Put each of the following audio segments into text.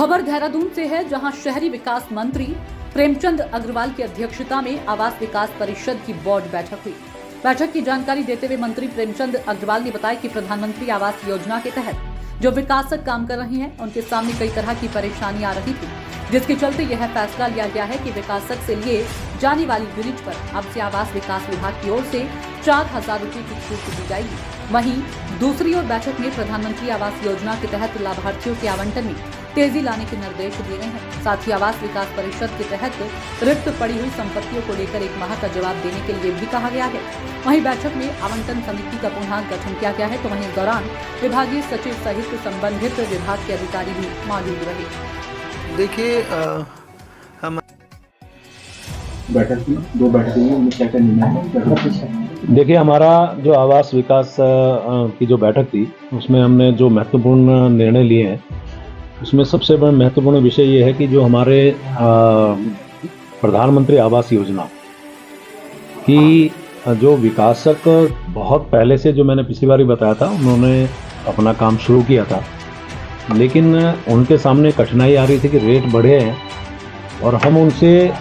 खबर देहरादून से है, जहां शहरी विकास मंत्री प्रेमचंद अग्रवाल की अध्यक्षता में आवास विकास परिषद की बोर्ड बैठक हुई। बैठक की जानकारी देते हुए मंत्री प्रेमचंद अग्रवाल ने बताया कि प्रधानमंत्री आवास योजना के तहत जो विकासक काम कर रहे हैं, उनके सामने कई तरह की परेशानी आ रही थी, जिसके चलते यह फैसला लिया गया है कि विकासक से लिए जाने वाली यूनिट पर अब से आवास विकास विभाग की ओर से 4,000 रुपये की छूट दी जाएगी। वहीं दूसरी ओर बैठक में प्रधानमंत्री आवास योजना के तहत लाभार्थियों के आवंटन में तेजी लाने के निर्देश दिए गए हैं। साथ ही आवास विकास परिषद के तहत रिक्त पड़ी हुई संपत्तियों को लेकर 1 माह का जवाब देने के लिए भी कहा गया है। वहीं बैठक में आवंटन समिति का पुनः गठन किया गया है, तो वहीं इस दौरान विभागीय सचिव सहित संबंधित विभाग के अधिकारी भी मौजूद रहे। देखिए हम बैठक की 2 बैठकें हुई, उनमें क्या निर्णय है? देखिए, हमारा जो आवास विकास की जो बैठक थी, उसमें हमने जो महत्वपूर्ण निर्णय लिए हैं, उसमें सबसे बड़ा महत्वपूर्ण विषय ये है कि जो हमारे प्रधानमंत्री आवास योजना की जो विकासक बहुत पहले से, जो मैंने पिछली बार बताया था, उन्होंने अपना काम शुरू किया था, लेकिन उनके सामने कठिनाई आ रही थी कि रेट बढ़े हैं और हम उनसे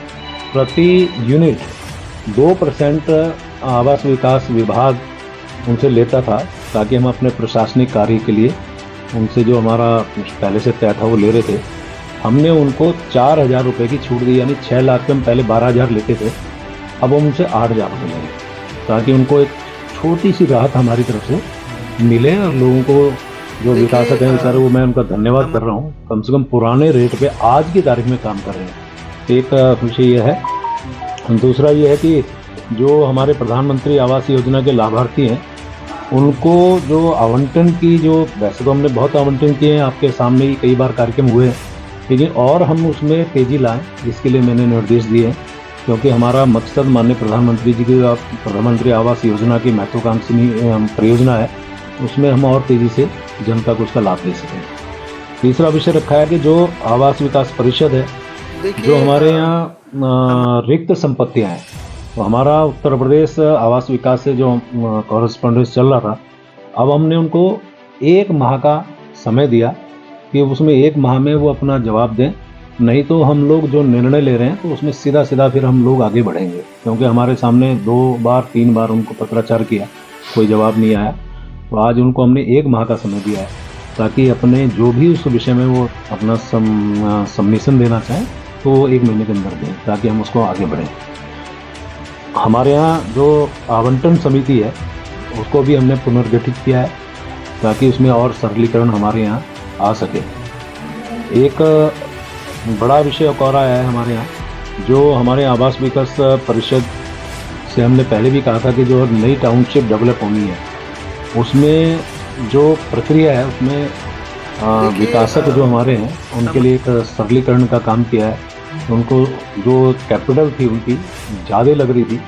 प्रति यूनिट 2% आवास विकास विभाग उनसे लेता था, ताकि हम अपने प्रशासनिक कार्य के लिए उनसे जो हमारा पहले से तय था वो ले रहे थे। हमने उनको 4,000 रुपये की छूट दी, यानी 6 लाख पे हम पहले 12,000 लेते थे, अब हम उनसे 8,000 रुपये लेंगे, ताकि उनको एक छोटी सी राहत हमारी तरफ से मिले और लोगों को जो विकासक हैं बेचारे, वो मैं उनका धन्यवाद कर रहा हूँ, कम से कम पुराने रेट पे आज की तारीख में काम कर रहे हैं। एक विषय ये है। दूसरा ये है कि जो हमारे प्रधानमंत्री आवास योजना के लाभार्थी हैं, उनको जो आवंटन की, जो वैसे तो हमने बहुत आवंटन किए हैं, आपके सामने ही कई बार कार्यक्रम हुए हैं, लेकिन और हम उसमें तेज़ी लाएं, इसके लिए मैंने निर्देश दिए हैं, क्योंकि हमारा मकसद माननीय प्रधानमंत्री जी की प्रधानमंत्री आवास योजना की महत्वाकांक्षी परियोजना है, उसमें हम और तेज़ी से जनता को उसका लाभ दे सकें। तीसरा विषय रखा है कि जो आवास विकास परिषद है, जो हमारे यहाँ रिक्त संपत्तियाँ हैं, तो हमारा उत्तर प्रदेश आवास विकास से जो कॉरेस्पॉन्डेंस चल रहा था, अब हमने उनको 1 माह का समय दिया कि उसमें 1 माह में वो अपना जवाब दें, नहीं तो हम लोग जो निर्णय ले रहे हैं तो उसमें सीधा फिर हम लोग आगे बढ़ेंगे, क्योंकि हमारे सामने 2 बार 3 बार उनको पत्राचार किया, कोई जवाब नहीं आया। तो आज उनको हमने 1 माह का समय दिया है, ताकि अपने जो भी उस विषय में वो अपना सबमिशन देना चाहें तो 1 महीने के अंदर दें, ताकि हम उसको आगे बढ़ें। हमारे यहाँ जो आवंटन समिति है, उसको भी हमने पुनर्गठित किया है, ताकि उसमें और सरलीकरण हमारे यहाँ आ सके। एक बड़ा विषय और आया है हमारे यहाँ, जो हमारे आवास विकास परिषद से हमने पहले भी कहा था कि जो नई टाउनशिप डेवलप होनी है, उसमें जो प्रक्रिया है, उसमें विकासक जो हमारे हैं, उनके लिए एक सरलीकरण का काम किया है। उनको जो कैपिटल थी उनकी ज़्यादा लग रही थी,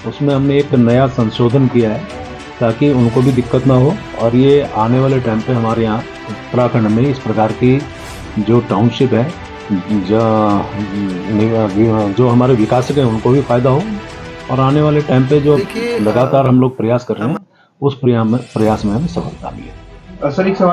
उसमें हमने एक नया संशोधन किया है, ताकि उनको भी दिक्कत ना हो। और ये आने वाले टाइम पे हमारे यहाँ उत्तराखंड में इस प्रकार की जो टाउनशिप है, जो हमारे विकासक हैं, उनको भी फ़ायदा हो, और आने वाले टाइम पे जो लगातार हम लोग प्रयास कर रहे हैं, उस प्रयास में हमें सफलता मिले। सर, एक सवाल